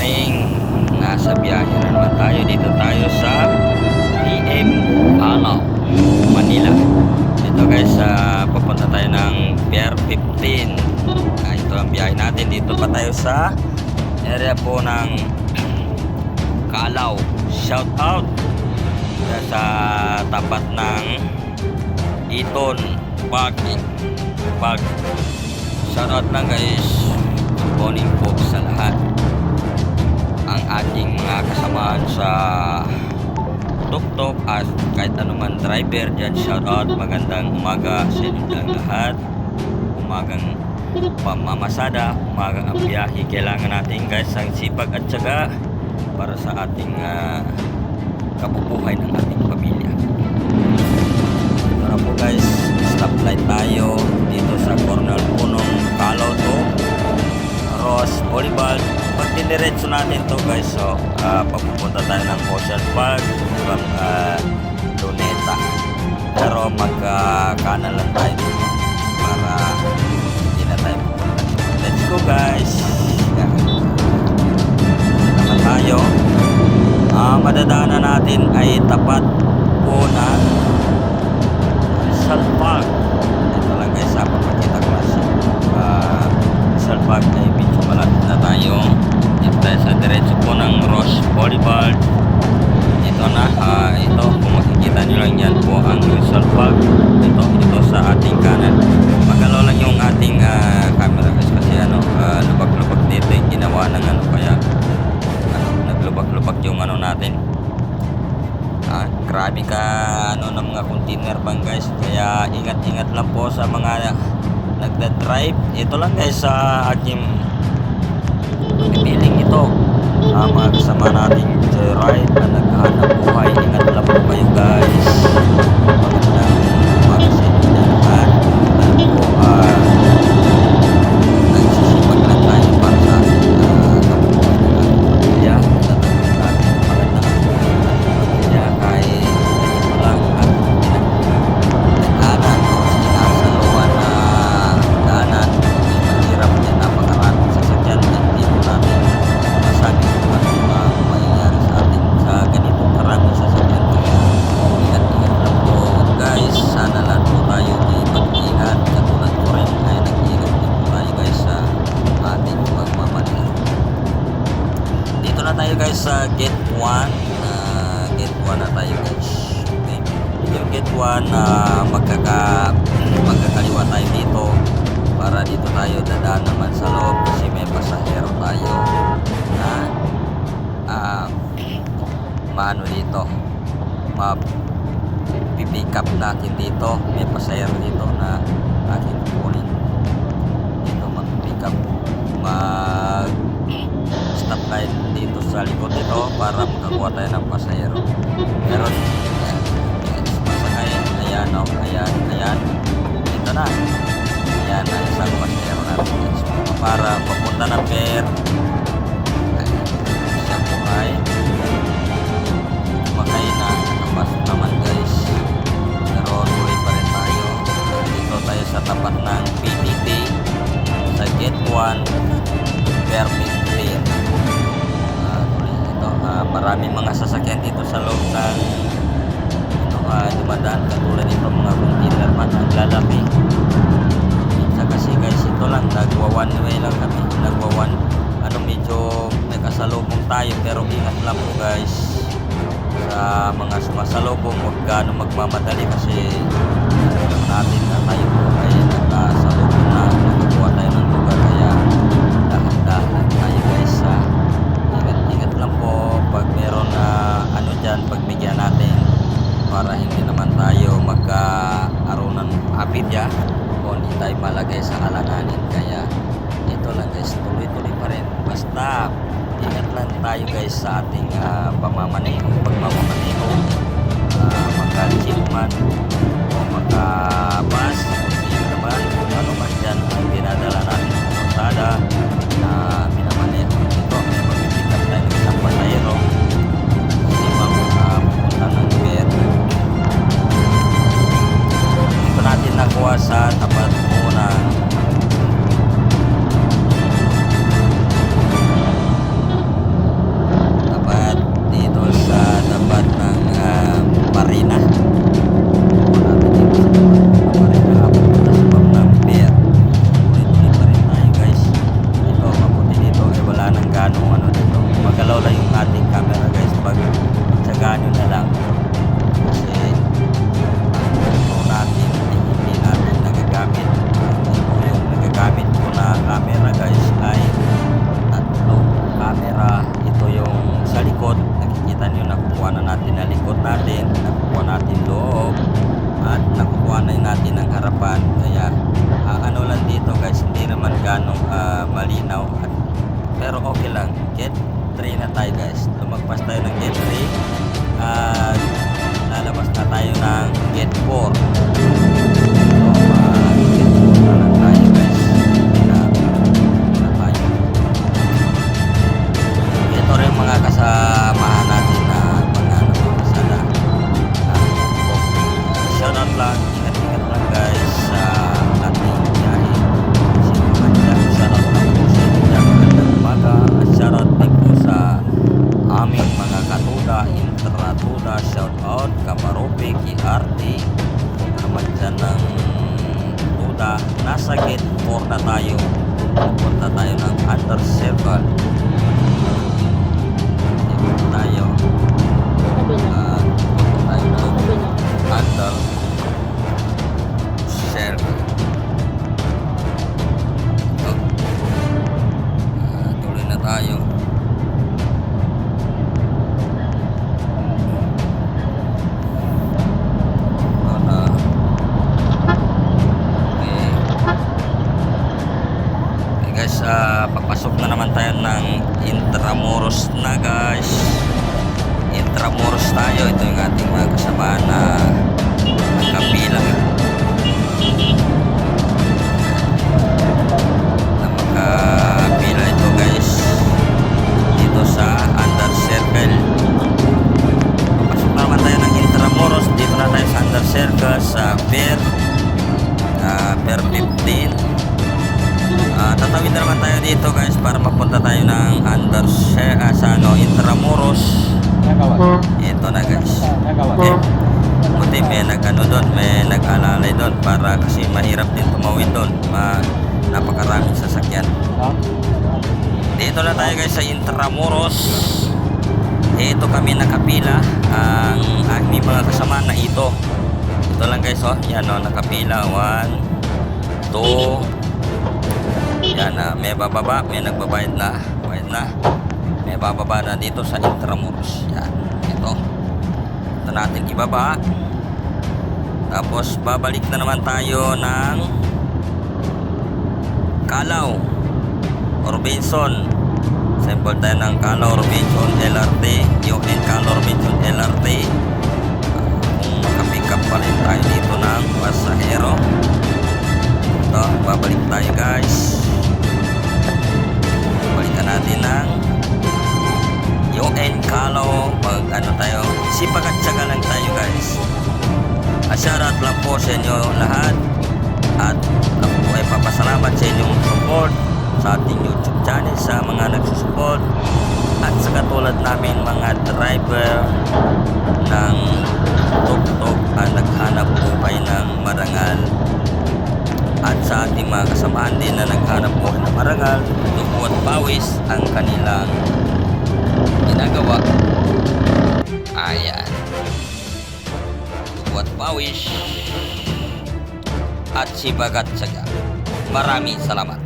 morning. Nasa biyahe na naman tayo. Dito tayo sa PM Palaw, Manila. Dito guys, papunta tayo ng Pier 15. Ito ang biyahe natin. Dito pa tayo sa area po ng Calao. Shout out sa tapat ng Eton Park. Shout out lang guys. Good morning po sa lahat. Ang ating mga kasamahan sa tuk-tuk at kahit anuman driver dyan, shout out. Magandang umaga sa inyong lahat. Umagang pamamasada, umagang ang biyahe. Kailangan natin guys ang sipag at syaga para sa ating kabubuhay ng ating pamilya. Ito na po guys, stoplight tayo dito sa corner punong Calao to Ross Boulevard. Pag diniretso natin to guys, so papupunta tayo ng Ocean Park from Luneta, pero magkanan lang tayo dito para hindi na tayo pupunta. Let's go guys. Naman tayo. Madadaanan natin ay tapat po ng Rizal Park. Ito lang guys, papakita ko na siya. Rizal Park ay medyo malapit na tayo. Dito tayo sa diretso po ng Ross Boulevard. Ito na, ito kung makikita nyo lang yan po ang Rizal Park. Ito sa ating kanan. Magalaw lang yung ating camera guys kasi lubak-lubak dito yung ginawa ng kaya naglubak-lubak yung natin. Grabe ka ng mga container bang guys, kaya ingat-ingat lang po sa mga nagda-drive. Ito lang guys sa aking pipiling ito. Mga kasama nating joyride na naghahanap buhay, ingat lang po kayo guys. Magandang umaga sa inyo lahat. Nagsisipag lang tayo para sa kabubuhay ng ating pamilya. Tatagin natin magandang pamilya kahit ganito lang at pinagdaanan o sinasaluan na daanan. Mahirap din, napakaraming sasakyan at hindi po natin masabi kung ano mangyayari sa atin sa ganitong maraming sasakyan. Kaya ingat-ingat lang po guys. Sana lahat po tayo ay mag-ingat. Katulad ko rin ay nag-ingat din po tayo guys sa ating pagmamaneho. Dito na tayo guys sa Gate 1. Gate 1 na tayo guys. Okay. Yung Gate 1, magkakaliwa tayo dito para dito tayo dadaan naman sa loob kasi may pasahero tayo na maano dito, pipick up natin dito. May pasahero dito na ating kukunin dito, mag-pick up, mag stop line dito sa likod dito para makakuha tayo ng pasahero. Meron masakay, ayan ayan dito na, ayan na isang pasahero natin para papunta ng pier. Siya po ay kumakay na, nakapasok naman guys, pero tuloy pa rin tayo. Dito tayo sa tapat ng PTT sa Gate 1 Pier 15. Maraming mga sasakyan dito sa loob ng dumadaan, katulad dito mga container man ang lalaki. Kasi guys, ito lang nagwa one way lang kami, medyo may kasalubong tayo, pero ingat lang po guys sa mga sumasalubong. Huwag gaano magmamadali kasi alam natin na tayo po ay nagkasalubong na, nakakuha tayo ng lugar, kaya dahan-dahan tayo guys. Ingat lang po pag meron na dyan, pagbigyan natin para hindi naman tayo magkaaronan apidya o hindi tayo malagay sa alanganin. Kaya ito lang guys, tuloy-tuloy pa rin, basta ingat lang tayo guys sa ating pagmamaneho, maka-jeep man o maka-bus, hindi naman kung ano man dyan ang dinadala natin sa kalsada na minamaneho. Ito, may mabibigat tayo ng isang pasahero kasi mapupunta ng pier. Ito natin nakuha sa tapat po ng gate 3 na tayo guys. Lumagpas tayo ng gate 3 at lalabas na tayo ng gate 4. So, gate 4 na lang tayo guys. Na tayo. Ito rin mga kasamahan natin na mga namasada. Shoutout lang, ingat-ingat lang guys sa ating biyahe. Shoutout lang po sa inyo dyan magandang umaga at shoutout din po sa aming mga katuda, intratuda, shoutout, Kamarope, Kiharti, naman dyan ng tuda. Nasa gate 4 na tayo. Pupunta tayo ng under circle. Dito tayo. Pupunta tayo ng under circle. Tuloy na tayo. Guys, papasok na naman tayo ng Intramuros na guys. Intramuros tayo. Ito yung ating mga kasama na kabilang na magkabila ito guys dito sa under circle. Papasok na naman tayo ng Intramuros. Dito na tayo sa under circle sa Pier 15. Tatawid na naman tayo dito guys para mapunta tayo ng sa Intramuros. Ito na guys. Okay. Buti may doon, may nag-alalay doon para kasi mahirap din tumawid doon. Napakaraming sasakyan. Dito na tayo guys sa Intramuros. Ito kami nakapila. Ang aming mga kasama na ito. Ito lang guys oh. Yan oh, nakapila. 1, 2. Yan na, may bababa, may nagbabayad na. Bayad na. May bababa na dito sa Intramuros. Yan, ito. Ito natin ibaba. Tapos babalik na naman tayo ng Calao Robinson. Sample tayo ng Calao Robinson LRT. UN Calao Robinson LRT. Kung makapick up pa rin tayo dito ng pasahero. Ito, babalik tayo guys. Balikan natin ng UN Calao. Tayo, sipag at tiyaga lang tayo guys. Shoutout lang po sa inyo lahat. At ako po ay papasalamat sa inyong support sa ating YouTube channel, sa mga nagsusupport at sa katulad namin mga driver ng tuk-tuk at naghanap buhay ng marangal. At sa ating mga kasamahan din na naghanap buhay ng marangal, dugo at pawis ang kanilang ginagawa. Ayan. Dugo at pawis at sipag at tiyaga. Maraming salamat.